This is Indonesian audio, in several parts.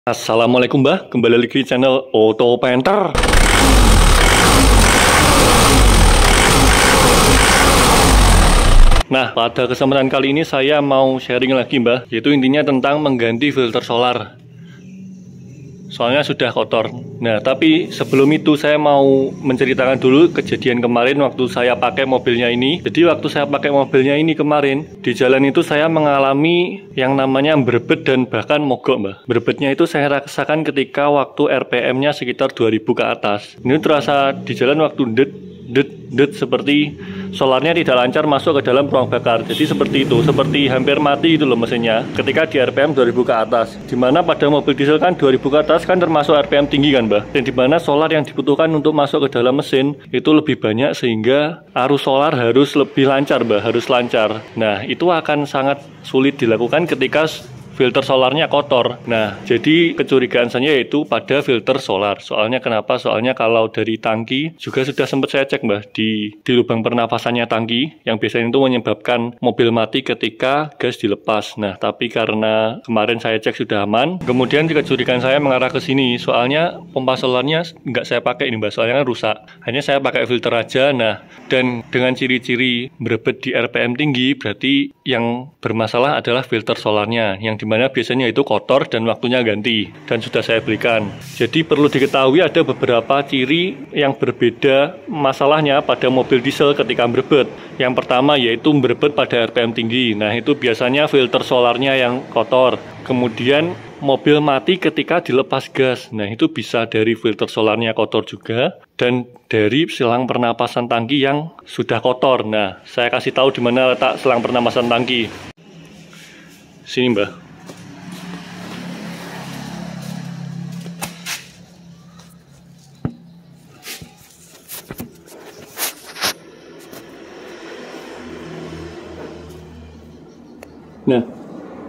Assalamualaikum Mbah, kembali lagi di channel Auto Painter. Nah, pada kesempatan kali ini saya mau sharing lagi Mbah, yaitu intinya tentang mengganti filter solar. Soalnya sudah kotor. Nah, tapi sebelum itu saya mau menceritakan dulu kejadian kemarin waktu saya pakai mobilnya ini. Jadi waktu saya pakai mobilnya ini kemarin, di jalan itu saya mengalami yang namanya berbet dan bahkan mogok Mbah. Berbetnya itu saya rasakan ketika waktu RPM-nya sekitar 2000 ke atas. Ini terasa di jalan waktu det seperti solarnya tidak lancar masuk ke dalam ruang bakar. Jadi seperti itu, seperti hampir mati itu loh mesinnya ketika di RPM 2000 ke atas. Dimana pada mobil diesel kan 2000 ke atas kan termasuk RPM tinggi kan Mbah. Dan dimana solar yang dibutuhkan untuk masuk ke dalam mesin itu lebih banyak sehingga arus solar harus lebih lancar Mbah, harus lancar. Nah itu akan sangat sulit dilakukan ketika filter solarnya kotor. Nah, jadi kecurigaan saya yaitu pada filter solar. Soalnya kenapa? Soalnya kalau dari tangki juga sudah sempat saya cek Mbah di lubang pernapasannya tangki yang biasanya itu menyebabkan mobil mati ketika gas dilepas. Nah, tapi karena kemarin saya cek sudah aman, kemudian kecurigaan saya mengarah ke sini. Soalnya pompa solarnya nggak saya pakai ini Mbah, soalnya kan rusak. Hanya saya pakai filter aja. Nah, dan dengan ciri-ciri berebet di RPM tinggi berarti yang bermasalah adalah filter solarnya yang dimana biasanya itu kotor dan waktunya ganti dan sudah saya belikan. Jadi perlu diketahui ada beberapa ciri yang berbeda masalahnya pada mobil diesel ketika berebet. Yang pertama yaitu berebet pada RPM tinggi. Nah itu biasanya filter solarnya yang kotor. Kemudian mobil mati ketika dilepas gas. Nah itu bisa dari filter solarnya kotor juga dan dari selang pernapasan tangki yang sudah kotor. Nah saya kasih tahu di mana letak selang pernapasan tangki. Sini Mbah. Nah,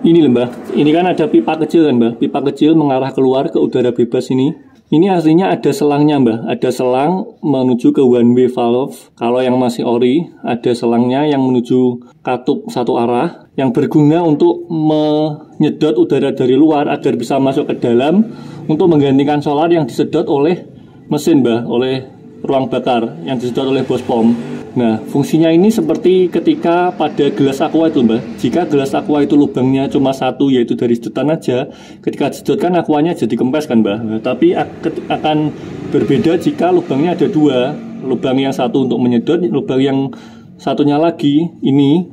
ini loh Mbah, ini kan ada pipa kecil kan Mbah, pipa kecil mengarah keluar ke udara bebas ini. Ini artinya ada selangnya Mbah, ada selang menuju ke one way valve. Kalau yang masih ori, ada selangnya yang menuju katup satu arah, yang berguna untuk menyedot udara dari luar agar bisa masuk ke dalam untuk menggantikan solar yang disedot oleh mesin Mbah, oleh ruang bakar yang disedot oleh bos pom. Nah, fungsinya ini seperti ketika pada gelas aqua itu Mbah. Jika gelas aqua itu lubangnya cuma satu, yaitu dari sedotan aja, ketika disedotkan aquanya jadi kempes kan Mbah. Nah, tapi akan berbeda jika lubangnya ada dua. Lubang yang satu untuk menyedot, lubang yang satunya lagi ini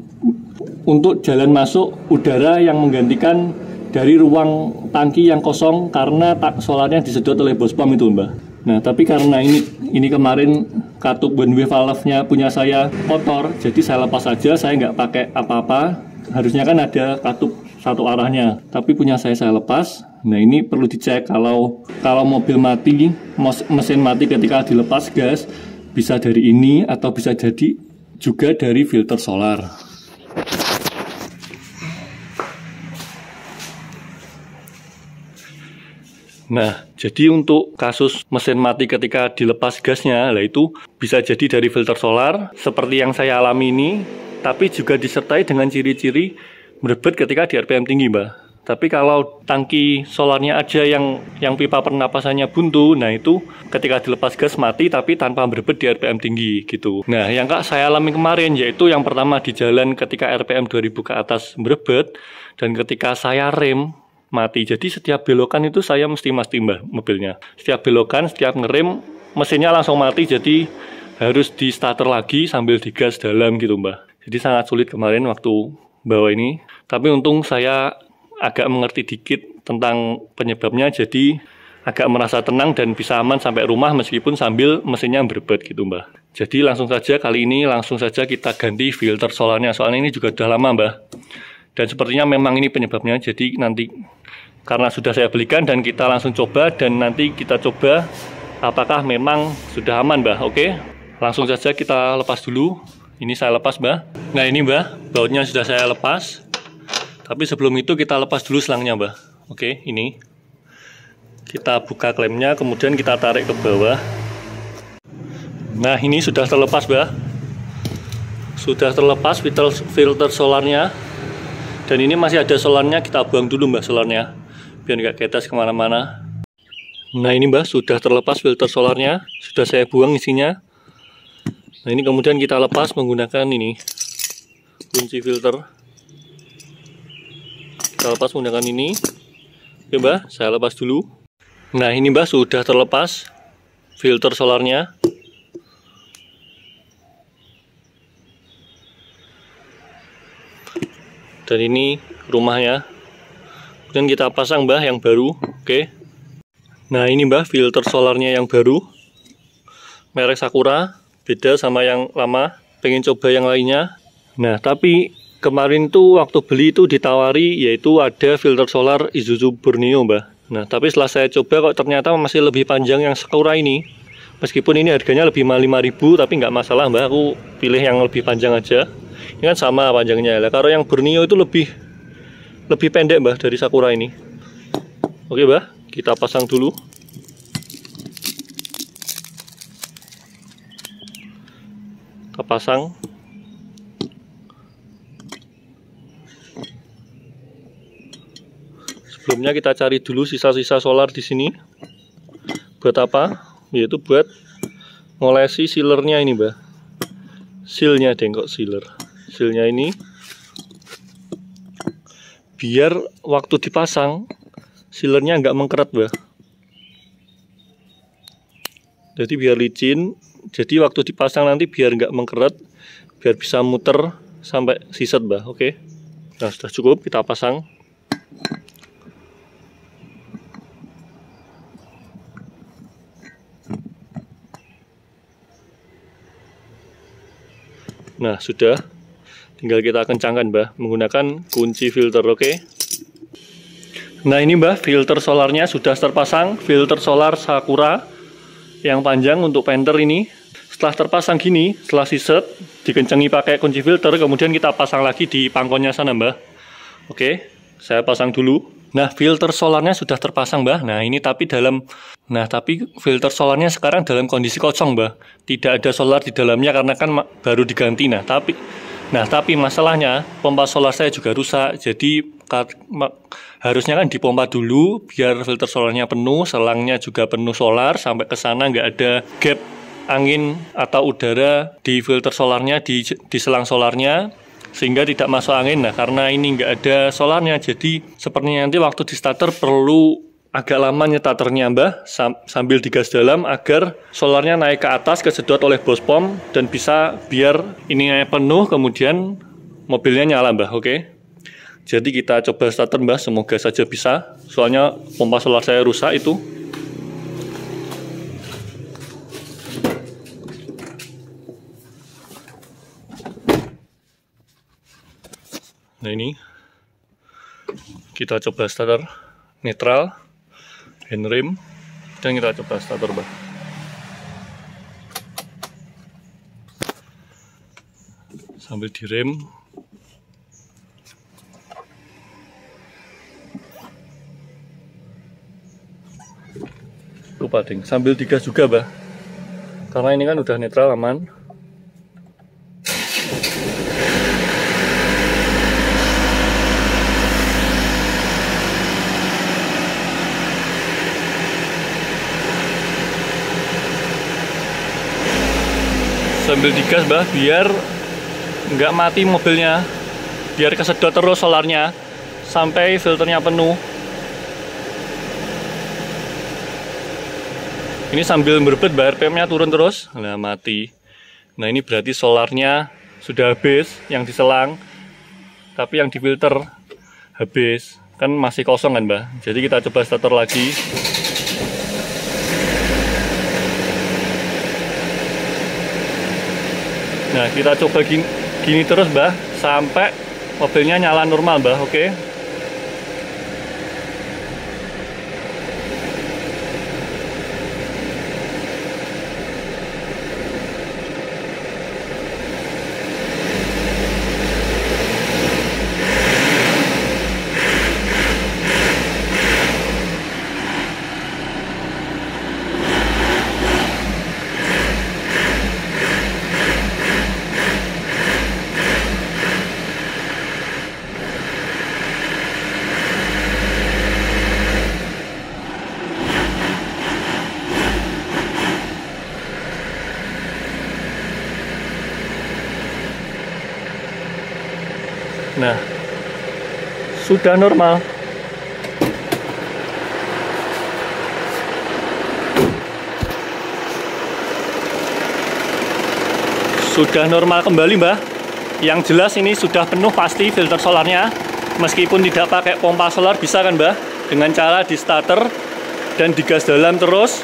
untuk jalan masuk udara yang menggantikan dari ruang tangki yang kosong karena solarnya disedot oleh bos pom itu Mbah. Nah, tapi karena ini kemarin katup one way valve-nya punya saya kotor, jadi saya lepas saja, saya nggak pakai apa-apa. Harusnya kan ada katup satu arahnya, tapi punya saya lepas. Nah, ini perlu dicek kalau mobil mati, mesin mati ketika dilepas gas, bisa dari ini atau bisa jadi juga dari filter solar. Nah, jadi untuk kasus mesin mati ketika dilepas gasnya, lah itu bisa jadi dari filter solar, seperti yang saya alami ini, tapi juga disertai dengan ciri-ciri berebet ketika di RPM tinggi, Mbah. Tapi kalau tangki solarnya aja yang pipa pernapasannya buntu, nah itu ketika dilepas gas mati tapi tanpa berebet di RPM tinggi gitu. Nah, yang saya alami kemarin yaitu yang pertama di jalan ketika RPM 2000 ke atas berebet, dan ketika saya rem mati. Jadi setiap belokan itu saya mesti Mbah mobilnya. Setiap belokan, setiap ngerem mesinnya langsung mati, jadi harus di starter lagi sambil digas dalam gitu Mbah. Jadi sangat sulit kemarin waktu bawa ini. Tapi untung saya agak mengerti dikit tentang penyebabnya, jadi agak merasa tenang dan bisa aman sampai rumah meskipun sambil mesinnya berebet gitu Mbah. Jadi langsung saja kali ini kita ganti filter solarnya, soalnya ini juga udah lama Mbah. Dan sepertinya memang ini penyebabnya, jadi nanti karena sudah saya belikan dan kita langsung coba, dan nanti kita coba apakah memang sudah aman Mbah. Oke, langsung saja kita lepas dulu. Ini saya lepas Mbah. Nah ini Mbah, bautnya sudah saya lepas. Tapi sebelum itu kita lepas dulu selangnya Mbah. Oke, ini kita buka klemnya, kemudian kita tarik ke bawah. Nah ini sudah terlepas Mbah. Sudah terlepas filter solarnya. Dan ini masih ada solarnya, kita buang dulu Mbah solarnya. biar nggak ketes kemana-mana. Nah ini Mbah, sudah terlepas filter solarnya, sudah saya buang isinya. Nah ini kemudian kita lepas menggunakan ini, kunci filter. Kita lepas menggunakan ini. Oke Mbah, saya lepas dulu. Nah ini Mbah, sudah terlepas filter solarnya. Dan ini rumahnya. Kemudian kita pasang Mbah yang baru. Oke. Nah ini Mbah, filter solarnya yang baru, merek Sakura, beda sama yang lama. Pengen coba yang lainnya. Nah tapi kemarin tuh waktu beli itu ditawari, yaitu ada filter solar Isuzu Borneo Mbah. Nah tapi setelah saya coba kok ternyata masih lebih panjang yang Sakura ini. Meskipun ini harganya lebih mahal 5.000, tapi nggak masalah Mbah, aku pilih yang lebih panjang aja. Ini kan sama panjangnya ya. Kalau yang Borneo itu lebih pendek Mbah dari Sakura ini. Oke Mbah, kita pasang dulu. Kita pasang. Sebelumnya kita cari dulu sisa-sisa solar di sini. Buat apa? Yaitu buat ngolesi sealernya ini Mbah. Sealnya deh, kok sealer. Sealnya ini biar waktu dipasang sealernya nggak mengkeret Mbah. Jadi biar licin, jadi waktu dipasang nanti biar nggak mengkeret, biar bisa muter sampai siset Mbah. Oke. Nah sudah cukup, kita pasang. Nah sudah, tinggal kita kencangkan Mbah menggunakan kunci filter. Oke. Nah ini Mbah, filter solarnya sudah terpasang, filter solar Sakura yang panjang untuk penter ini. Setelah terpasang gini, setelah siset, dikencengi pakai kunci filter, kemudian kita pasang lagi di pangkonnya sana Mbah. Oke, saya pasang dulu. Nah filter solarnya sudah terpasang Mbah. Nah tapi filter solarnya sekarang dalam kondisi kosong Mbah. Tidak ada solar di dalamnya karena kan baru diganti. Nah tapi masalahnya pompa solar saya juga rusak. Jadi harusnya kan dipompa dulu biar filter solarnya penuh, selangnya juga penuh solar, sampai ke sana nggak ada gap angin atau udara di filter solarnya, di selang solarnya, sehingga tidak masuk angin. Nah karena ini nggak ada solarnya, jadi sepertinya nanti waktu di starter perlu agak lama nyetaternya Mbah, sambil digas dalam agar solarnya naik ke atas, kesedot oleh bos pom, dan bisa biar ini penuh, kemudian mobilnya nyala Mbah. Oke. Jadi kita coba starter Mbah, semoga saja bisa. Soalnya pompa solar saya rusak itu. Nah ini kita coba starter netral, handrem, dan kita coba starter Mbah. Sambil direm. Lupa ding, sambil digas juga Mbah, karena ini kan udah netral, aman. Sambil digas Mbah, biar nggak mati mobilnya, biar kesedot terus solarnya sampai filternya penuh. Ini sambil berbet, RPM-nya turun terus. Nah mati. Nah ini berarti solarnya sudah habis yang diselang, tapi yang difilter habis. Kan masih kosong kan Mbah. Jadi kita coba starter lagi. Nah kita coba gini terus Mbah, sampai mobilnya nyala normal Mbah. Oke. Nah, sudah normal. Sudah normal kembali, Mbah. Yang jelas ini sudah penuh pasti filter solarnya. Meskipun tidak pakai pompa solar bisa kan, Mbah? Dengan cara di starter dan digas dalam terus.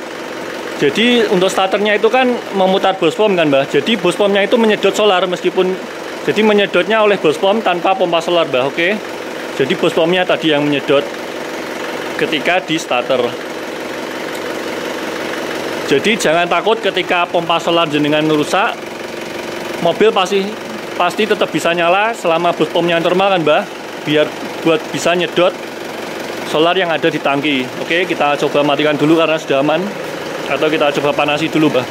Jadi untuk starternya itu kan memutar bospom kan, Mbah. Jadi bospomnya itu menyedot solar meskipun jadi menyedotnya oleh bospom tanpa pompa solar, Mbah. Oke. Jadi bospomnya tadi yang menyedot ketika di starter. Jadi jangan takut ketika pompa solar jenengan rusak, mobil pasti tetap bisa nyala selama bospomnya normal kan, Mbah. Biar buat bisa nyedot solar yang ada di tangki. Oke, kita coba matikan dulu karena sudah aman. Atau kita coba panasi dulu, Mbah.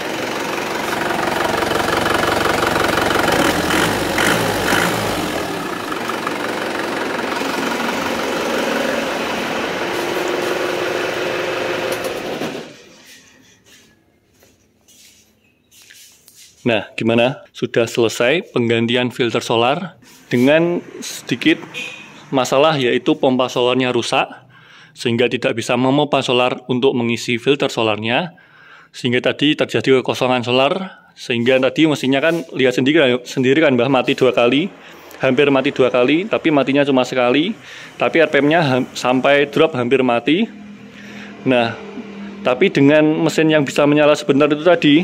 Nah, gimana? Sudah selesai penggantian filter solar dengan sedikit masalah, yaitu pompa solarnya rusak sehingga tidak bisa memompa solar untuk mengisi filter solarnya, sehingga tadi terjadi kekosongan solar, sehingga tadi mesinnya kan lihat sendiri kan, Mbah, mati 2 kali, hampir mati 2 kali, tapi matinya cuma sekali, tapi RPM-nya sampai drop hampir mati. Nah, tapi dengan mesin yang bisa menyala sebentar itu tadi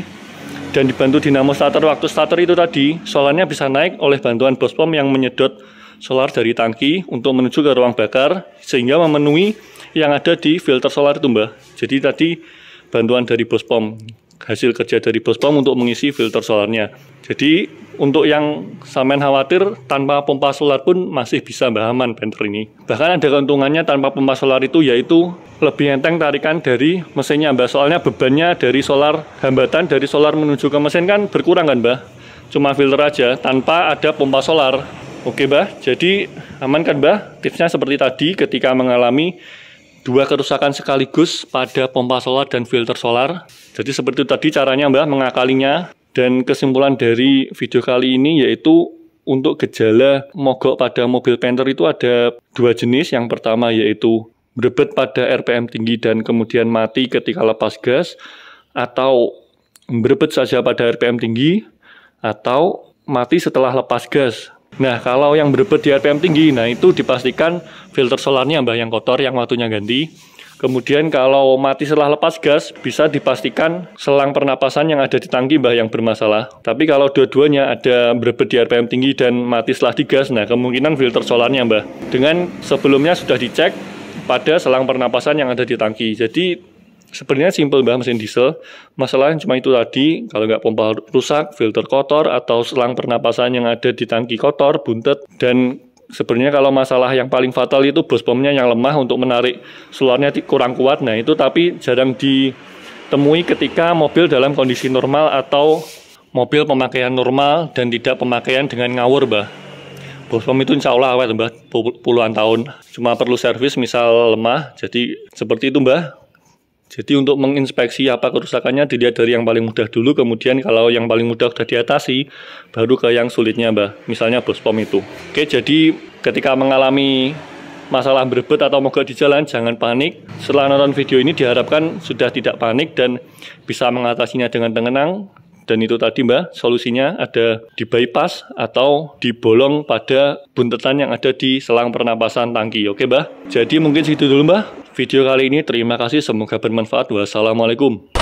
dan dibantu dinamo starter waktu starter itu tadi, solarnya bisa naik oleh bantuan bospom yang menyedot solar dari tangki untuk menuju ke ruang bakar sehingga memenuhi yang ada di filter solar itu, Mbah. Jadi tadi bantuan dari bospom, hasil kerja dari bospom untuk mengisi filter solarnya. Jadi untuk yang sampean khawatir tanpa pompa solar pun masih bisa, Mbah, aman Panther ini. Bahkan ada keuntungannya tanpa pompa solar itu, yaitu lebih enteng tarikan dari mesinnya, Mbah. Soalnya bebannya dari solar, hambatan dari solar menuju ke mesin kan berkurang kan, Mbah. Cuma filter aja tanpa ada pompa solar. Oke, Mbah, jadi aman kan, Mbah? Tipsnya seperti tadi, ketika mengalami 2 kerusakan sekaligus pada pompa solar dan filter solar. Jadi seperti itu tadi caranya, Mbah, mengakalinya. Dan kesimpulan dari video kali ini yaitu untuk gejala mogok pada mobil Panther itu ada 2 jenis. Yang pertama yaitu berebet pada RPM tinggi dan kemudian mati ketika lepas gas, atau berebet saja pada RPM tinggi, atau mati setelah lepas gas. Nah, kalau yang berebet di RPM tinggi, nah itu dipastikan filter solarnya, Mbah, yang kotor, yang waktunya ganti. Kemudian kalau mati setelah lepas gas, bisa dipastikan selang pernapasan yang ada di tangki, Mbah, yang bermasalah. Tapi kalau dua-duanya ada berebet di RPM tinggi dan mati setelah digas, nah kemungkinan filter solarnya, Mbah. Dengan sebelumnya sudah dicek pada selang pernapasan yang ada di tangki. Jadi sebenarnya simpel, Mbah, mesin diesel. Masalahnya cuma itu tadi, kalau nggak pompa rusak, filter kotor, atau selang pernapasan yang ada di tangki kotor, buntet. Dan sebenarnya kalau masalah yang paling fatal itu bospomnya yang lemah untuk menarik solarnya kurang kuat. Nah itu tapi jarang ditemui ketika mobil dalam kondisi normal atau mobil pemakaian normal dan tidak pemakaian dengan ngawur, Mbah. Bospom itu insya Allah awet, Mbah, puluhan tahun. Cuma perlu servis misal lemah. Jadi seperti itu, Mbah. Jadi untuk menginspeksi apa kerusakannya dilihat dari yang paling mudah dulu, kemudian kalau yang paling mudah sudah diatasi, baru ke yang sulitnya, Mbah. Misalnya bospom itu. Oke, jadi ketika mengalami masalah berebet atau mogok di jalan, jangan panik. Setelah nonton video ini diharapkan sudah tidak panik dan bisa mengatasinya dengan tenang. Dan itu tadi, Mbah, solusinya ada di bypass atau dibolong pada buntetan yang ada di selang pernapasan tangki. Oke, Mbah? Jadi mungkin segitu dulu, Mbah. Video kali ini terima kasih, semoga bermanfaat. Wassalamualaikum.